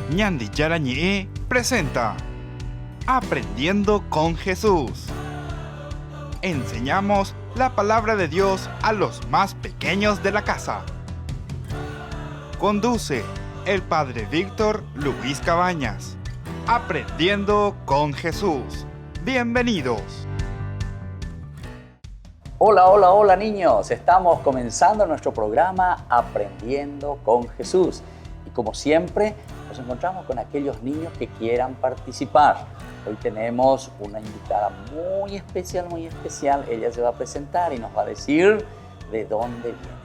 Ñandi Yarañe presenta Aprendiendo con Jesús. Enseñamos la palabra de Dios a los más pequeños de la casa. Conduce el Padre Víctor Luis Cabañas. Aprendiendo con Jesús. Bienvenidos. Hola niños, estamos comenzando nuestro programa Aprendiendo con Jesús. Y como siempre, nos encontramos con aquellos niños que quieran participar. Hoy tenemos una invitada muy especial. Ella se va a presentar y nos va a decir de dónde viene.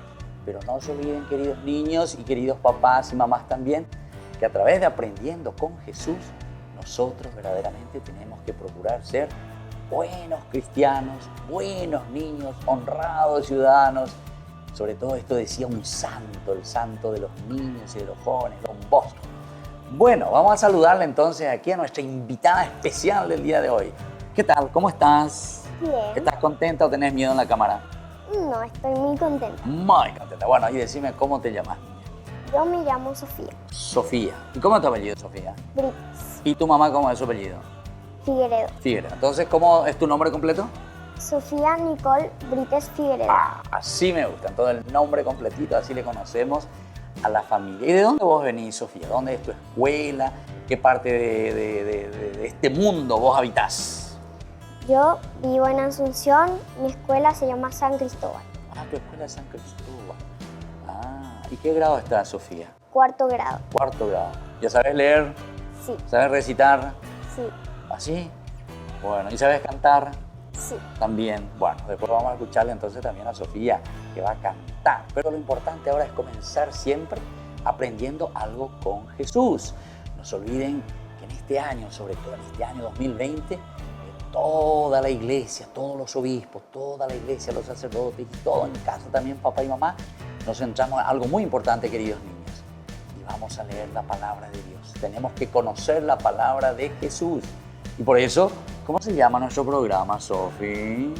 Pero no se olviden, queridos niños y queridos papás y mamás también, que a través de Aprendiendo con Jesús, nosotros verdaderamente tenemos que procurar ser buenos cristianos, buenos niños, honrados ciudadanos. Sobre todo esto decía un santo, el santo de los niños y de los jóvenes, Don Bosco. Bueno, vamos a saludarle entonces aquí a nuestra invitada especial del día de hoy. ¿Qué tal? ¿Cómo estás? Bien. ¿Estás contenta o tenés miedo en la cámara? No, estoy muy contenta. Muy contenta. Bueno, y decime, ¿cómo te llamas? Yo me llamo Sofía Sofía. ¿Y cómo es tu apellido, Sofía? Brites ¿Y tu mamá cómo es su apellido? Figueredo. Figueredo. Entonces, ¿cómo es tu nombre completo? Sofía Nicole Brites Figueredo. Así me gusta. Entonces, el nombre completito, así le conocemos a la familia. ¿Y de dónde vos venís, Sofía? ¿Dónde es tu escuela? ¿Qué parte de este mundo vos habitás? Yo vivo en Asunción, mi escuela se llama San Cristóbal. Tu escuela es San Cristóbal. ¿Y qué grado estás, Sofía? Cuarto grado. Cuarto grado. ¿Ya sabes leer? Sí, ¿Sabes recitar? sí, ¿Así? Bueno, ¿y sabes cantar? sí. También. Bueno, después vamos a escucharle entonces también a Sofía, que va a cantar. Pero lo importante ahora es comenzar siempre aprendiendo algo con Jesús. No se olviden que en este año, sobre todo en este año 2020, toda la iglesia, todos los obispos, toda la iglesia, los sacerdotes y todo en casa también, papá y mamá, nos centramos en algo muy importante, queridos niños. Y vamos a leer la palabra de Dios. Tenemos que conocer la palabra de Jesús. Y por eso, ¿cómo se llama nuestro programa, Sofi?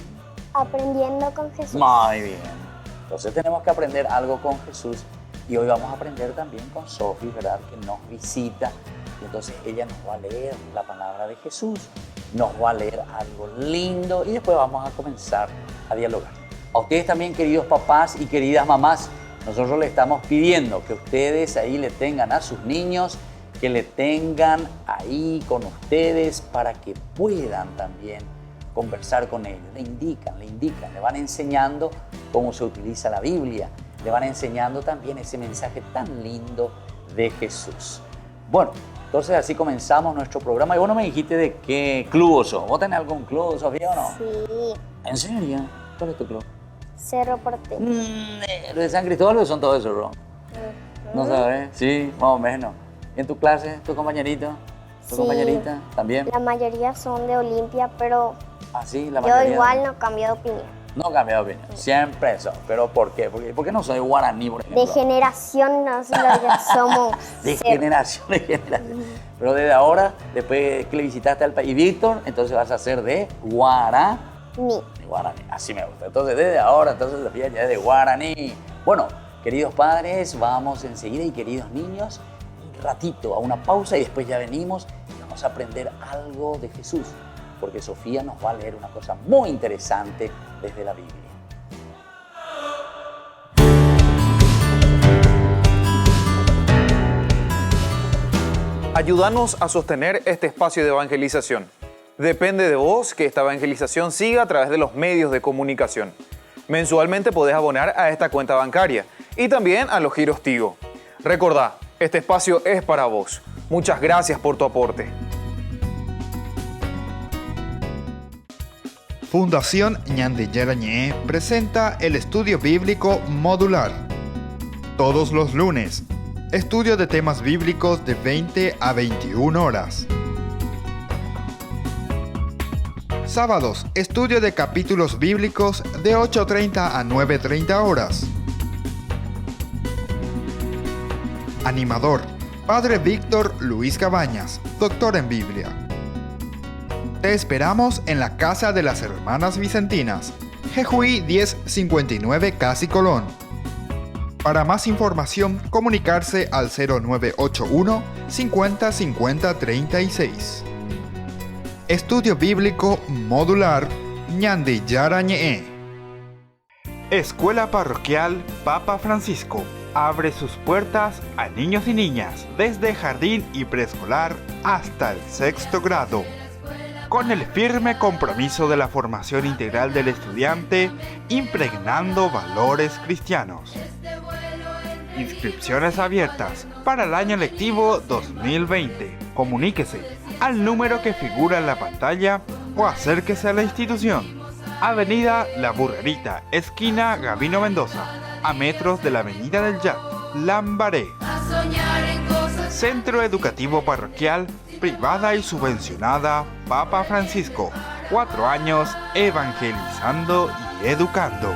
Aprendiendo con Jesús. Muy bien. Entonces tenemos que aprender algo con Jesús. Y hoy vamos a aprender también con Sofi, ¿verdad? Que nos visita. Y entonces ella nos va a leer la palabra de Jesús. Nos va a leer algo lindo. Y después vamos a comenzar a dialogar. A ustedes también, queridos papás y queridas mamás, nosotros les estamos pidiendo que ustedes ahí le tengan a sus niños, que le tengan ahí con ustedes para que puedan también conversar con ellos. Le indican, le van enseñando cómo se utiliza la Biblia, le van enseñando también ese mensaje tan lindo de Jesús. Bueno, entonces así comenzamos nuestro programa. Y vos no me dijiste de qué club sos. ¿Vos tenés algún club, Sofía, o no? Sí, ¿En serio? ¿Cuál es tu club? Cerro Porteño. ¿Los de San Cristóbal o son todos esos, bro? ¿No sabes? Sí, más o menos. ¿Y en tu clase, tu compañerito? ¿Tu Sí. compañerita también? La mayoría son de Olimpia, pero Ah, sí, la yo mayoría. igual no cambio de opinión. No he cambiado de opinión. Siempre eso. ¿Pero por qué? ¿Por qué no soy guaraní, por ejemplo? De generación nos somos De cero. generación en generación. Pero desde ahora, después que le visitaste al país, Víctor, entonces vas a ser de guaraní. De guaraní, así me gusta. Entonces, desde ahora, Sofía ya es de guaraní. Bueno, queridos padres, vamos enseguida y queridos niños, un ratito a una pausa y después ya venimos y vamos a aprender algo de Jesús. Porque Sofía nos va a leer una cosa muy interesante desde la Biblia. Ayúdanos a sostener este espacio de evangelización. Depende de vos que esta evangelización siga a través de los medios de comunicación. Mensualmente podés abonar a esta cuenta bancaria y también a los giros Tigo. Recordá, este espacio es para vos. Muchas gracias por tu aporte. Fundación Ñandi Yarañe presenta el estudio bíblico modular. Todos los lunes, estudio de temas bíblicos de 20 a 21 horas. Sábados, estudio de capítulos bíblicos de 8:30 a 9:30 horas. Animador, Padre Víctor Luis Cabañas, doctor en Biblia. Te esperamos en la Casa de las Hermanas Vicentinas, Jejuí 1059 Casi Colón. Para más información, comunicarse al 0981 50 50 36. Estudio Bíblico Modular Ñande Yarañe. Escuela Parroquial Papa Francisco abre sus puertas a niños y niñas desde jardín y preescolar hasta el 6º grado. Con el firme compromiso de la formación integral del estudiante, impregnando valores cristianos. Inscripciones abiertas para el año lectivo 2020. Comuníquese al número que figura en la pantalla o acérquese a la institución. Avenida La Burrerita, esquina Gabino Mendoza, a metros de la Avenida del Yat, Lambaré. Centro Educativo Parroquial, privada y subvencionada Papa Francisco. 4 años evangelizando y educando.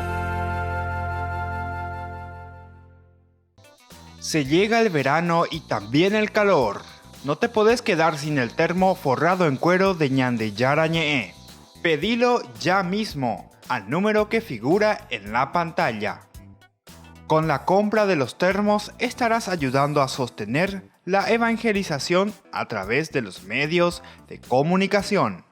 Se llega el verano y también el calor. No te podés quedar sin el termo forrado en cuero de Ñande Yarañe. Pedilo ya mismo al número que figura en la pantalla. Con la compra de los termos estarás ayudando a sostener la evangelización a través de los medios de comunicación.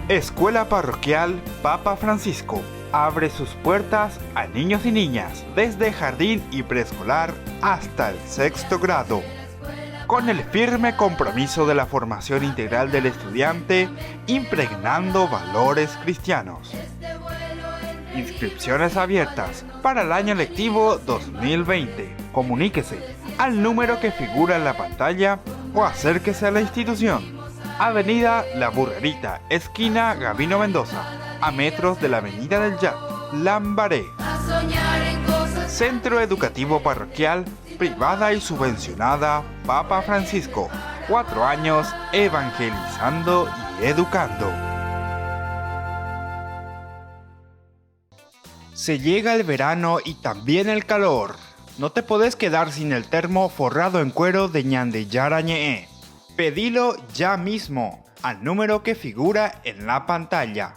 Escuela Parroquial Papa Francisco abre sus puertas a niños y niñas desde jardín y preescolar hasta el 6º grado. Con el firme compromiso de la formación integral del estudiante, impregnando valores cristianos. Inscripciones abiertas para el año lectivo 2020. Comuníquese al número que figura en la pantalla o acérquese a la institución. Avenida La Burrerita, esquina Gabino Mendoza, a metros de la Avenida del Yat, Lambaré. Centro Educativo Parroquial, privada y subvencionada Papa Francisco. 4 años evangelizando y educando. Se llega el verano y también el calor. No te podés quedar sin el termo forrado en cuero de Ñande Yarañe. Pedilo ya mismo al número que figura en la pantalla.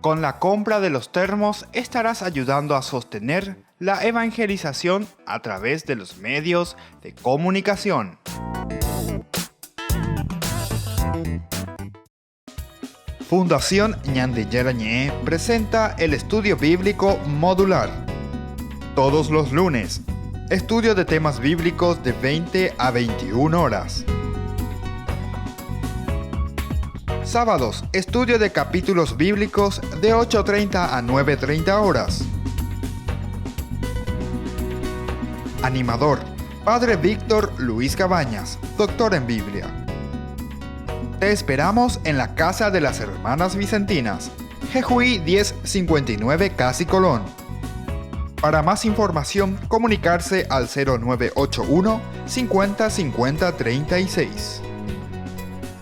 Con la compra de los termos estarás ayudando a sostener la evangelización a través de los medios de comunicación. Fundación Ñande Yarañe presenta el estudio bíblico modular. Todos los lunes, estudio de temas bíblicos de 20 a 21 horas. Sábados, estudio de capítulos bíblicos de 8:30 a 9:30 horas. Animador, Padre Víctor Luis Cabañas, doctor en Biblia. Te esperamos en la Casa de las Hermanas Vicentinas, Jejuí 1059 Casi Colón. Para más información, comunicarse al 0981 50 50 36.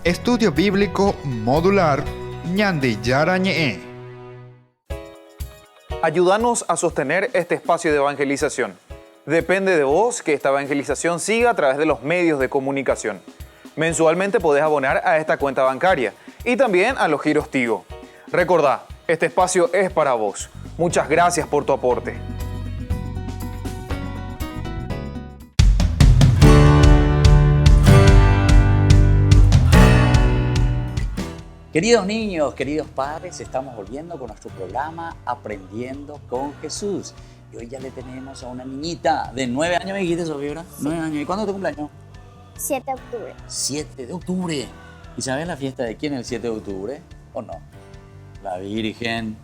Estudio Bíblico Modular Ñande Yarañe. Ayúdanos a sostener este espacio de evangelización. Depende de vos que esta evangelización siga a través de los medios de comunicación. Mensualmente podés abonar a esta cuenta bancaria y también a los giros Tigo. Recordá, este espacio es para vos. Muchas gracias por tu aporte. Queridos niños, queridos padres, estamos volviendo con nuestro programa Aprendiendo con Jesús. Y hoy ya le tenemos a una niñita de 9 años, me dijiste, Sofía, ¿verdad? 9 años. ¿Y cuándo es tu cumpleaños? 7 de octubre. 7 de octubre. ¿Y sabes la fiesta de quién el 7 de octubre? ¿O no? La Virgen.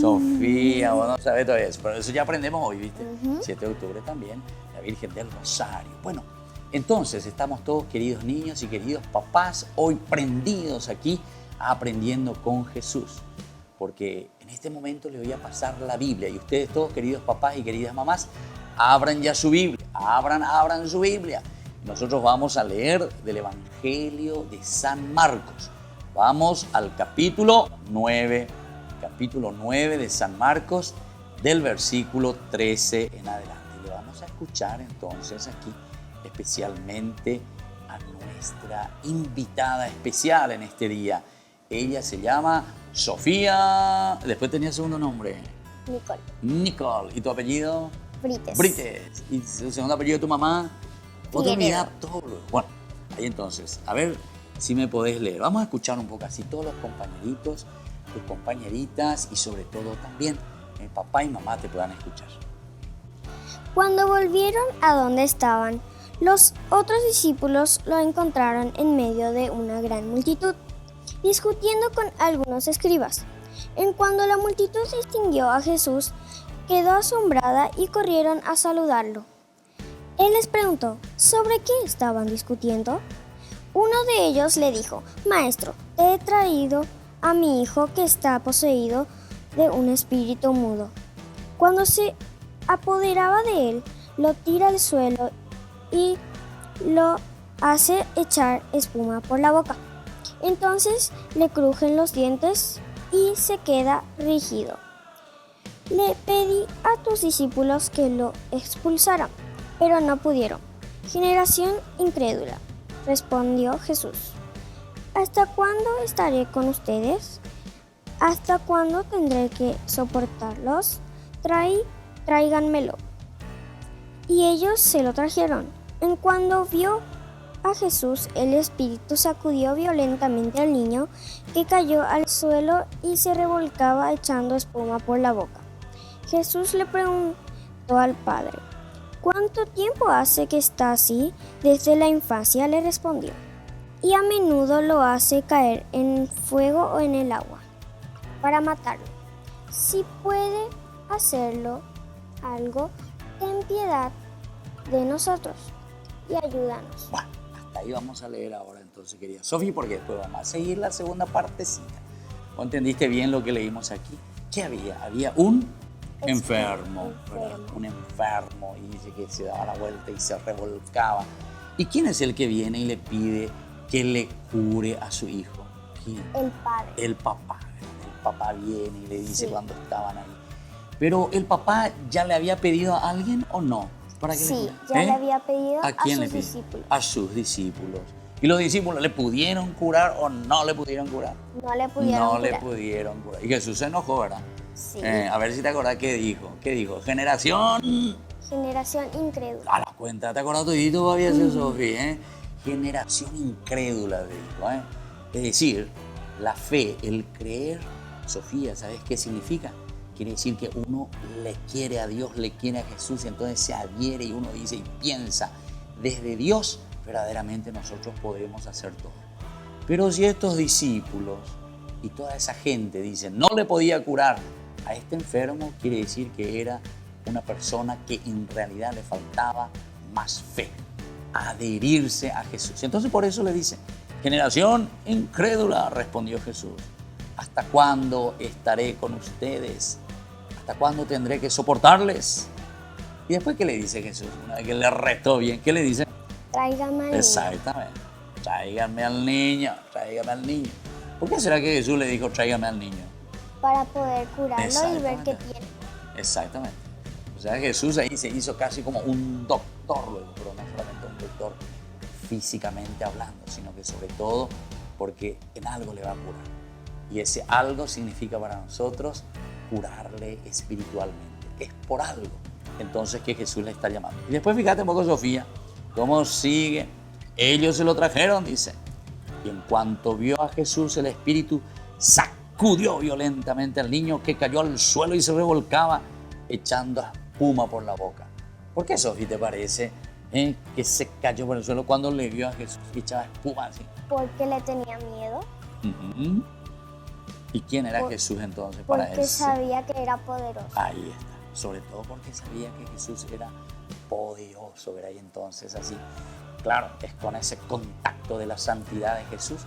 Sofía, vos no sabés todavía eso. Pero eso ya aprendemos hoy, ¿viste? 7 de octubre también, la Virgen del Rosario. Bueno, entonces estamos todos, queridos niños y queridos papás, hoy prendidos aquí a Aprendiendo con Jesús. Porque en este momento les voy a pasar la Biblia. Y ustedes todos, queridos papás y queridas mamás, abran ya su Biblia. Abran su Biblia. Nosotros vamos a leer del Evangelio de San Marcos. Vamos al capítulo 9. Capítulo 9 de San Marcos, del versículo 13 en adelante. Le vamos a escuchar entonces aquí especialmente a nuestra invitada especial en este día. Ella se llama Sofía. Después tenía segundo nombre. Nicole. Nicole. ¿Y tu apellido? Brites. Brites. ¿Y el segundo apellido de tu mamá? Otra Figueredo. unidad, todo. Bueno, ahí entonces, a ver si me podés leer. Vamos a escuchar un poco así todos los compañeritos, tus compañeritas y sobre todo también mi papá y mamá te puedan escuchar. Cuando volvieron a donde estaban, los otros discípulos lo encontraron en medio de una gran multitud, discutiendo con algunos escribas. En cuanto la multitud distinguió a Jesús, quedó asombrada y corrieron a saludarlo. Él les preguntó, ¿sobre qué estaban discutiendo? Uno de ellos le dijo, Maestro, te he traído a mi hijo que está poseído de un espíritu mudo. Cuando se apoderaba de él, lo tira al suelo y lo hace echar espuma por la boca. Entonces le crujen los dientes y se queda rígido. Le pedí a tus discípulos que lo expulsaran, pero no pudieron. Generación incrédula, respondió Jesús. ¿Hasta cuándo estaré con ustedes? ¿Hasta cuándo tendré que soportarlos? Tráiganmelo. Y ellos se lo trajeron. En cuanto vio a Jesús, el espíritu sacudió violentamente al niño, que cayó al suelo y se revolcaba echando espuma por la boca. Jesús le preguntó al padre, ¿cuánto tiempo hace que está así? Desde la infancia, le respondió. Y a menudo lo hace caer en el fuego o en el agua, para matarlo. Si puede hacerlo algo, ten piedad de nosotros y ayúdanos. Bueno, hasta ahí vamos a leer ahora entonces, querida Sofía, porque después vamos a seguir la segunda partecita. ¿O entendiste bien lo que leímos aquí? ¿Qué había? Había un enfermo, ¿verdad? Un enfermo, y dice que se daba la vuelta y se revolcaba. ¿Y quién es el que viene y le pide que le cure a su hijo? ¿Quién? El padre. El papá. El papá viene y le dice Sí. cuando estaban ahí. Pero el papá ya le había pedido a alguien o no para que le Sí, cure? ya le había pedido ¿A quién sus le pidió? discípulos. A sus discípulos. ¿Y los discípulos le pudieron curar o no le pudieron curar? No le pudieron No curar. le pudieron curar. Y Jesús se enojó, ¿verdad? Sí. A ver si te acordás qué dijo. ¿Qué dijo? Generación. Generación incrédula. A la cuenta, ¿te acordás todito todavía, Sofía? Generación incrédula, dijo. Es decir, la fe, el creer, Sofía, ¿sabes qué significa? Quiere decir que uno le quiere a Dios, le quiere a Jesús, y entonces se adhiere y uno dice y piensa, desde Dios verdaderamente nosotros podemos hacer todo. Pero si estos discípulos y toda esa gente dicen, no le podía curar a este enfermo, quiere decir que era una persona que en realidad le faltaba más fe, adherirse a Jesús. Entonces por eso le dice, generación incrédula, respondió Jesús, ¿hasta cuándo estaré con ustedes? ¿Hasta cuándo tendré que soportarles? Y después, ¿qué le dice Jesús? Una vez que le retó bien, ¿qué le dice? Tráigame al niño. Exactamente. Tráigame al niño, tráigame al niño. ¿Por qué será que Jesús le dijo tráigame al niño? Para poder curarlo y ver qué Exactamente. tiene. Exactamente. O sea, Jesús ahí se hizo casi como un doctor luego, pero no solamente un doctor físicamente hablando, sino que sobre todo porque en algo le va a curar. Y ese algo significa para nosotros curarle espiritualmente. Es por algo entonces que Jesús le está llamando. Y después fíjate un poco, Sofía, cómo sigue. Ellos se lo trajeron, dice. Y en cuanto vio a Jesús, el espíritu sacudió violentamente al niño, que cayó al suelo y se revolcaba echando espuma por la boca. ¿Por qué, Sofía, te parece que se cayó por el suelo cuando le vio a Jesús que echaba espuma así? Porque le tenía miedo. Ujú. ¿Y quién era Jesús entonces para Porque eso? sabía que era poderoso. Ahí está. Sobre todo porque sabía que Jesús era poderoso, ¿verdad? Y entonces así, claro, es con ese contacto de la santidad de Jesús.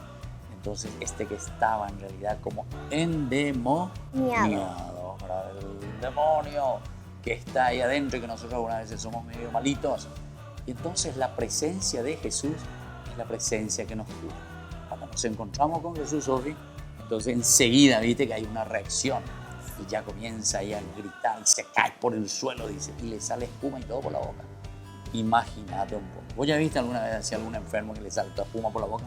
Entonces que estaba en realidad como endemoniado, ¿verdad? El demonio que está ahí adentro y que nosotros algunas veces somos medio malitos. Y entonces la presencia de Jesús es la presencia que nos cura. Cuando nos encontramos con Jesús, Sofi, entonces enseguida viste que hay una reacción y ya comienza ahí a gritar y se cae por el suelo, dice, y le sale espuma y todo por la boca. Imagínate un poco. ¿Vos ya viste alguna vez así algún enfermo que le salta espuma por la boca?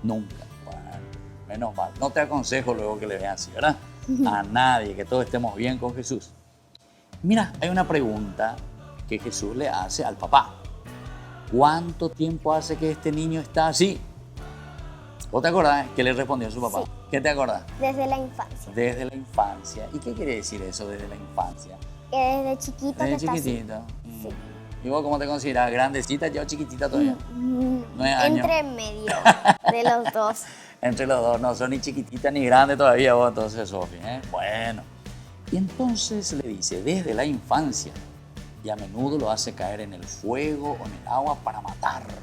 No. Nunca. Bueno, menos mal. No te aconsejo luego que le vean así, ¿verdad? A nadie, que todos estemos bien con Jesús. Mira, hay una pregunta que Jesús le hace al papá. ¿Cuánto tiempo hace que este niño está así? ¿Vos te acordás qué le respondió a su papá? Sí. ¿Qué te acordás? Desde la infancia. Desde la infancia. ¿Y qué quiere decir eso desde la infancia? Que desde chiquito que Desde está así. chiquitita. Sí. ¿Y vos cómo te considerás? ¿Grandecita yo chiquitita todavía? 9 años. Entre medio de los dos. Entre los dos, no son ni chiquitita ni grande todavía vos, entonces, Sofi, ¿eh? Bueno. Y entonces le dice, desde la infancia, y a menudo lo hace caer en el fuego o en el agua para matarlo.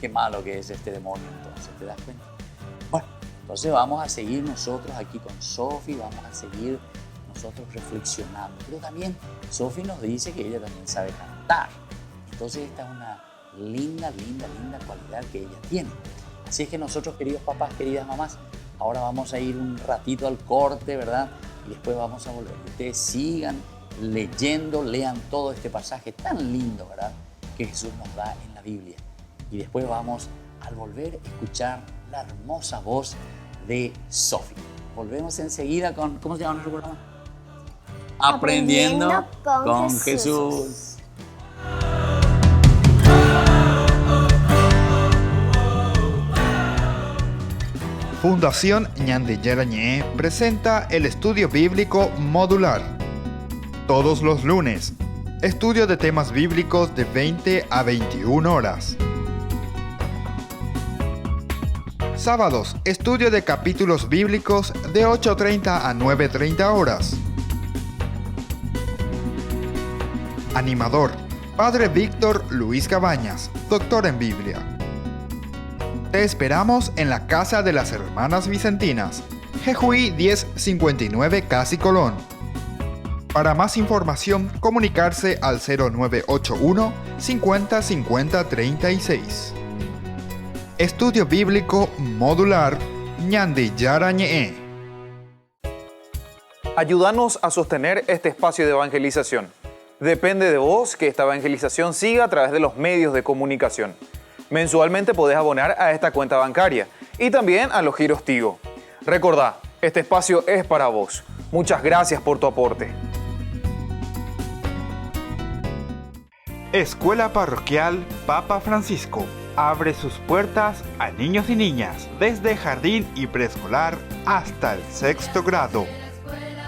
Qué malo que es este demonio, entonces, ¿te das cuenta? Bueno, entonces vamos a seguir nosotros aquí con Sofi, vamos a seguir nosotros reflexionando. Pero también Sofi nos dice que ella también sabe cantar. Entonces esta es una linda cualidad que ella tiene. Así es que nosotros, queridos papás, queridas mamás, ahora vamos a ir un ratito al corte, ¿verdad? Y después vamos a volver. Ustedes sigan leyendo, lean todo este pasaje tan lindo, ¿verdad? Que Jesús nos da en la Biblia. Y después vamos, al volver, a escuchar la hermosa voz de Sofi. Volvemos enseguida con, ¿cómo se llama nuestro programa? Aprendiendo con Jesús. Fundación Ñande Yarañé presenta el estudio bíblico modular. Todos los lunes, estudio de temas bíblicos de 20 a 21 horas. Sábados, estudio de capítulos bíblicos de 8:30 a 9:30 horas. Animador, Padre Víctor Luis Cabañas, doctor en Biblia. Te esperamos en la Casa de las Hermanas Vicentinas, Jejuí 1059 Casi Colón. Para más información, comunicarse al 0981 50 50 36. Estudio Bíblico Modular Ñande Yarañé. Ayúdanos a sostener este espacio de evangelización. Depende de vos que esta evangelización siga a través de los medios de comunicación. Mensualmente podés abonar a esta cuenta bancaria y también a los giros Tigo. Recordá, este espacio es para vos. Muchas gracias por tu aporte. Escuela Parroquial Papa Francisco abre sus puertas a niños y niñas desde jardín y preescolar hasta el 6º grado.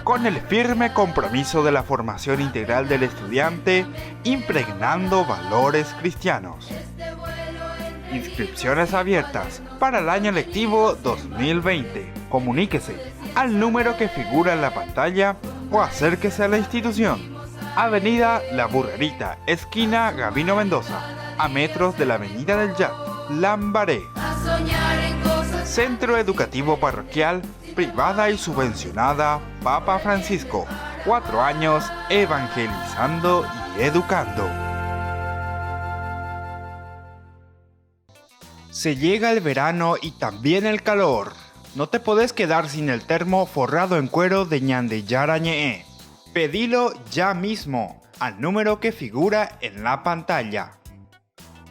Con el firme compromiso de la formación integral del estudiante, impregnando valores cristianos. Inscripciones abiertas para el año lectivo 2020. Comuníquese al número que figura en la pantalla o acérquese a la institución. Avenida La Burrerita, esquina Gabino Mendoza, a metros de la Avenida del Yat, Lambaré. Centro Educativo Parroquial, privada y subvencionada Papa Francisco. 4 años evangelizando y educando. Se llega el verano y también el calor. No te podés quedar sin el termo forrado en cuero de Ñande Yarañé. Pedilo ya mismo al número que figura en la pantalla.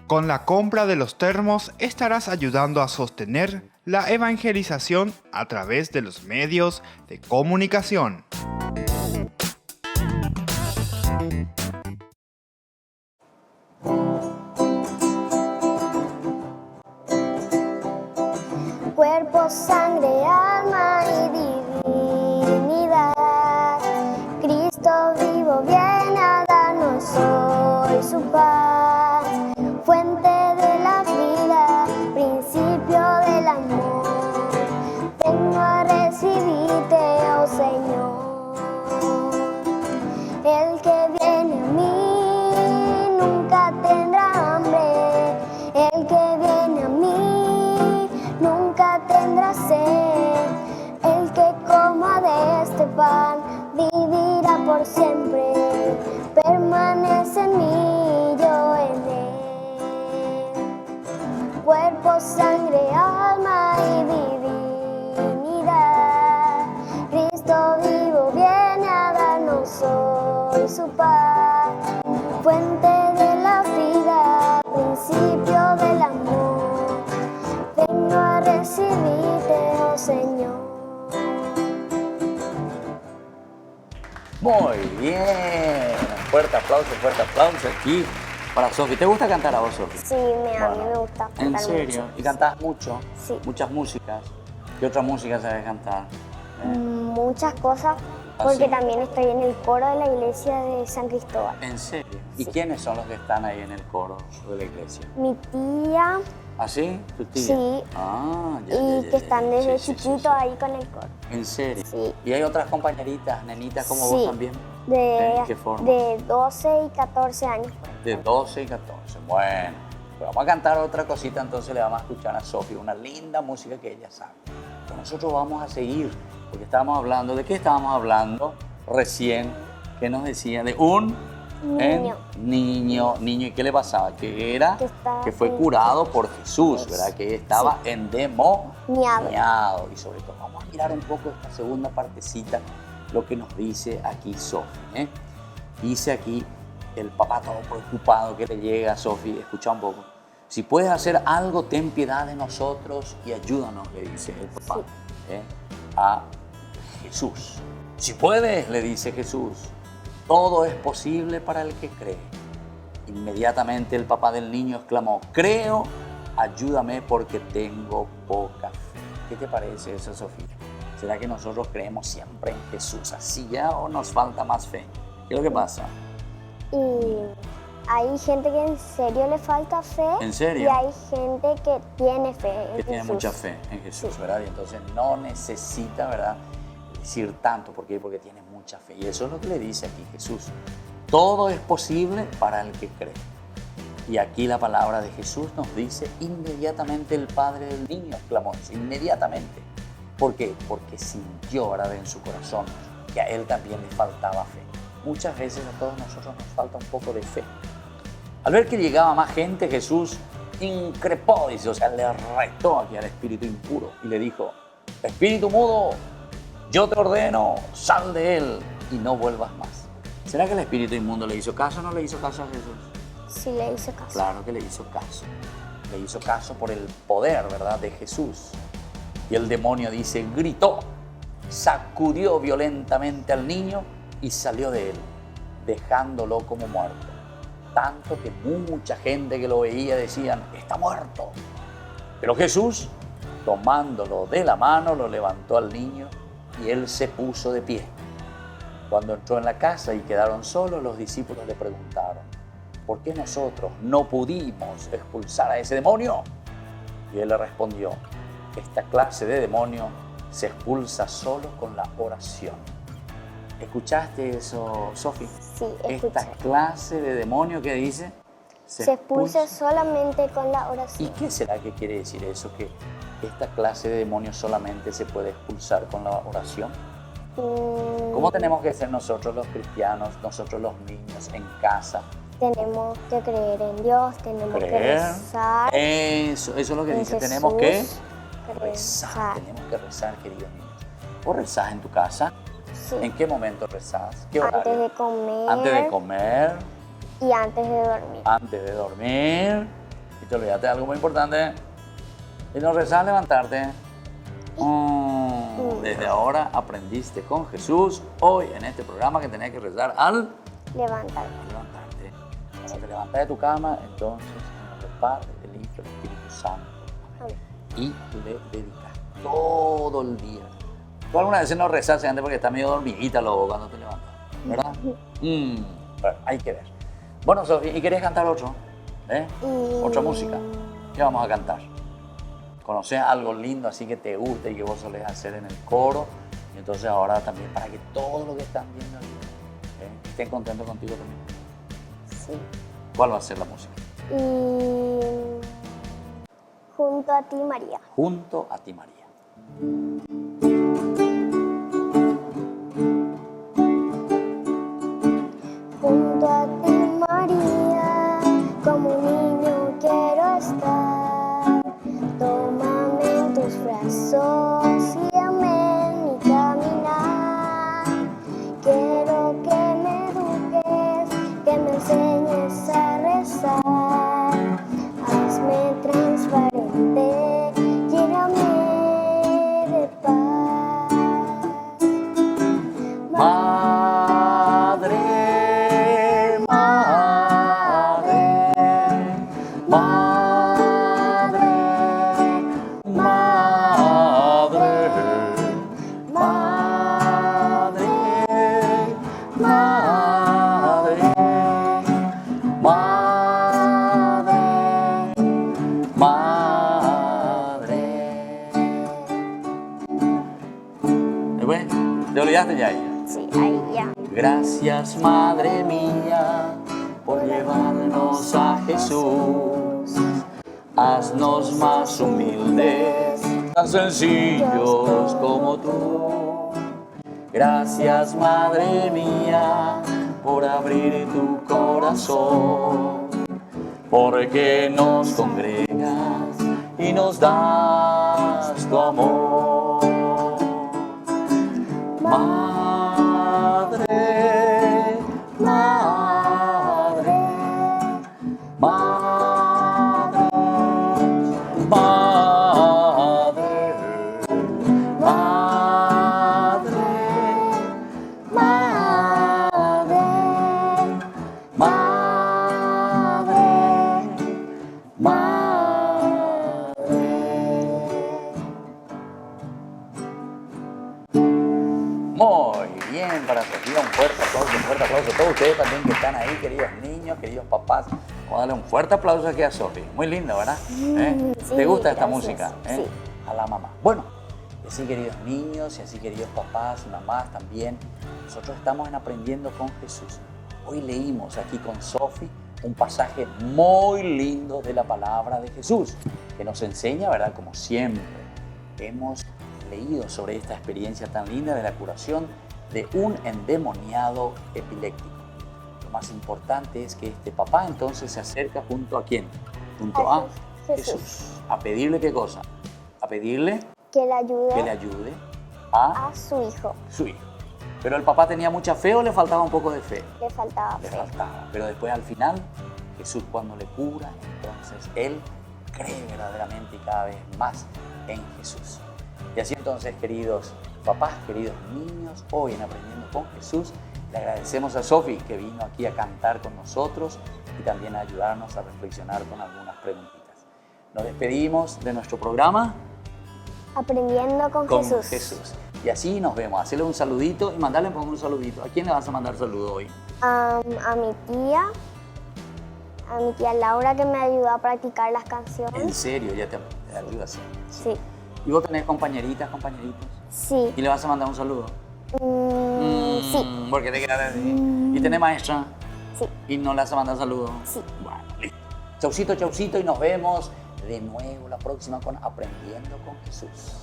Con la compra de los termos estarás ayudando a sostener la evangelización a través de los medios de comunicación. Cuerpo, sangre, alma y divinidad. Cristo vivo viene a darnos hoy su pan. Fuente de la vida, principio del amor. Vengo a recibirte, oh Señor. El que viene a mí nunca tendrá hambre. El que viene a mí nunca tendrá sed. El que coma de este pan vivirá por siempre. Permanece en mí, yo en él. Cuerpo, sangre, alma y divinidad. Cristo vivo viene a darnos hoy su paz. Fuente de la vida, principio del amor. Vengo a recibirte, oh Muy bien. Fuerte aplauso aquí para Sofi. ¿Te gusta cantar a vos, Sofi? Sí, a mí me gusta cantar ¿En serio? mucho. ¿Y cantás mucho? Sí. Muchas músicas. ¿Qué otra música sabes cantar? Muchas cosas, ¿Ah, porque sí? también estoy en el coro de la iglesia de San Cristóbal. ¿En serio? ¿Y Sí. quiénes son los que están ahí en el coro de la iglesia? Mi tía ¿Ah, sí? ¿Tu tía? Sí. Ah, ya, y ya, que ya, están ya. desde Sí, sí, chiquito sí, sí. ahí con el coro. ¿En serio? Sí. ¿Y hay otras compañeritas, nenitas como Sí. vos también? De, ¿Qué forma? de 12 y 14 años. De 12 y 14. Bueno, pues vamos a cantar otra cosita, entonces le vamos a escuchar a Sofía una linda música que ella sabe. Pero nosotros vamos a seguir, porque estábamos hablando, ¿de qué estábamos hablando recién? Que nos decía de un Niño. niño. ¿Y qué le pasaba? Que era, Que estaba que fue en- curado por Jesús, ¿verdad? Que estaba endemoniado. Y sobre todo, vamos a mirar un poco esta segunda partecita, lo que nos dice aquí Sofía, ¿eh? Dice aquí el papá todo preocupado que le llega a Sofía, escucha un poco. Si puedes hacer algo, ten piedad de nosotros y ayúdanos, le dice el papá a Jesús. Si puedes, le dice Jesús, todo es posible para el que cree. Inmediatamente el papá del niño exclamó, creo, ayúdame porque tengo poca fe. ¿Qué te parece eso, Sofía? ¿Será que nosotros creemos siempre en Jesús así ya o nos falta más fe? ¿Qué es lo que pasa? Y hay gente que en serio le falta fe. ¿En serio? Y hay gente que tiene fe en Que tiene Jesús. mucha fe en Jesús, Sí. ¿verdad? Y entonces no necesita, ¿verdad?, decir tanto. ¿Por qué? Porque tiene mucha fe. Y eso es lo que le dice aquí Jesús. Todo es posible para el que cree. Y aquí la palabra de Jesús nos dice, inmediatamente el padre del niño exclamó eso, inmediatamente. ¿Por qué? Porque sintió, ¿verdad?, en su corazón que a él también le faltaba fe. Muchas veces a todos nosotros nos falta un poco de fe. Al ver que llegaba más gente, Jesús increpó, dice, o sea, le retó aquí al espíritu impuro y le dijo, espíritu mudo, yo te ordeno, sal de él y no vuelvas más. ¿Será que el espíritu inmundo le hizo caso o no le hizo caso a Jesús? Sí, le hizo caso. Claro que le hizo caso. Le hizo caso por el poder, ¿verdad?, de Jesús. Y el demonio dice, gritó, sacudió violentamente al niño y salió de él, dejándolo como muerto. Tanto que mucha gente que lo veía decían, está muerto. Pero Jesús, tomándolo de la mano, lo levantó al niño y él se puso de pie. Cuando entró en la casa y quedaron solos, los discípulos le preguntaron, ¿por qué nosotros no pudimos expulsar a ese demonio? Y él le respondió, esta clase de demonio se expulsa solo con la oración. ¿Escuchaste eso, Sofi? Sí, escuché. Esta clase de demonio que dice Se expulsa solamente con la oración. ¿Y qué será que quiere decir eso? Que esta clase de demonios solamente se puede expulsar con la oración. ¿Cómo tenemos que ser nosotros los cristianos, nosotros los niños en casa? Tenemos que creer en Dios, tenemos que rezar. Eso es lo que en dice. Jesús, Tenemos que rezar. rezar. Tenemos que rezar, queridos niños. ¿Vos rezás en tu casa? Sí. ¿En qué momento rezás? ¿Qué horario? Antes de comer. Antes de comer, Y antes de dormir. antes de dormir. Y te olvidaste de algo muy importante. Y no rezás, levantarte. Desde ahora aprendiste con Jesús hoy en este programa que tenés que rezar al Levantar. levantarte. Cuando te levantas de tu cama, entonces en nombre del Padre, del Hijo y del Espíritu Santo. Amén. Y le dedicas todo el día. ¿Tú alguna vez no rezaste antes porque estás medio dormidita luego cuando te levantas? ¿Verdad? Bueno, hay que ver. Bueno, Sofía, ¿y querés cantar otro? ¿Otra música? ¿Qué vamos a cantar? ¿Conocés algo lindo así que te guste y que vos solés hacer en el coro? Y entonces ahora también para que todos los que están viendo aquí estén contentos contigo también. Sí. ¿Cuál va a ser la música? Y junto a ti, María. Junto a ti, María. Junto a ti, María, como un niño quiero estar. Tómame en tus brazos y guíame en mi caminar. Quiero que me eduques, que me enseñes a rezar. Hazme transparente, lléname de paz. olvidaste? ¿Te olvidaste ya ella? Sí, ahí ya. Gracias, Madre mía, por llevarnos a Jesús. Haznos más humildes, tan sencillos como tú. Gracias, Madre mía, por abrir tu corazón, porque nos congregas y nos das tu amor. Madre, madre, madre, madre, madre, madre, madre, madre. Muy bien, para Sofía, un fuerte aplauso a todos ustedes también que están ahí, queridos niños, queridos papás. Vamos a darle un fuerte aplauso aquí a Sofía. Muy lindo, ¿verdad? Sí, ¿Te gusta esta gracias. música? Sí. A la mamá. Bueno, y así queridos niños y así queridos papás y mamás también, nosotros estamos en Aprendiendo con Jesús. Hoy leímos aquí con Sofi un pasaje muy lindo de la palabra de Jesús, que nos enseña, ¿verdad? Como siempre, hemos leído sobre esta experiencia tan linda de la curación de un endemoniado epiléptico. Lo más importante es que este papá entonces se acerca junto a ¿quién? Junto a Jesús. ¿A pedirle qué cosa? A pedirle Que le ayude, que le ayude a a su hijo. su hijo. Pero el papá tenía mucha fe o le faltaba un poco de fe. Le faltaba Le fe. faltaba. Pero después al final, Jesús cuando le cura, entonces él cree verdaderamente y cada vez más en Jesús. Y así entonces, queridos papás, queridos niños, hoy en Aprendiendo con Jesús, le agradecemos a Sofi que vino aquí a cantar con nosotros y también a ayudarnos a reflexionar con algunas preguntitas. Nos despedimos de nuestro programa Aprendiendo con con Jesús. Jesús. Y así nos vemos. Hacerle un saludito y mandarle un saludito. ¿A quién le vas a mandar saludo hoy? A mi tía Laura que me ayudó a practicar las En canciones. serio, ya te ayuda así. Sí, ¿Y vos tenés compañeritas, compañeritos? sí, ¿Y le vas a mandar un saludo? sí, Porque te quedas así. ¿Y tenés maestra? sí. ¿Y no le vas a mandar saludo? Sí. Bueno, listo. Chaucito, chaucito y nos vemos de nuevo la próxima con Aprendiendo con Jesús.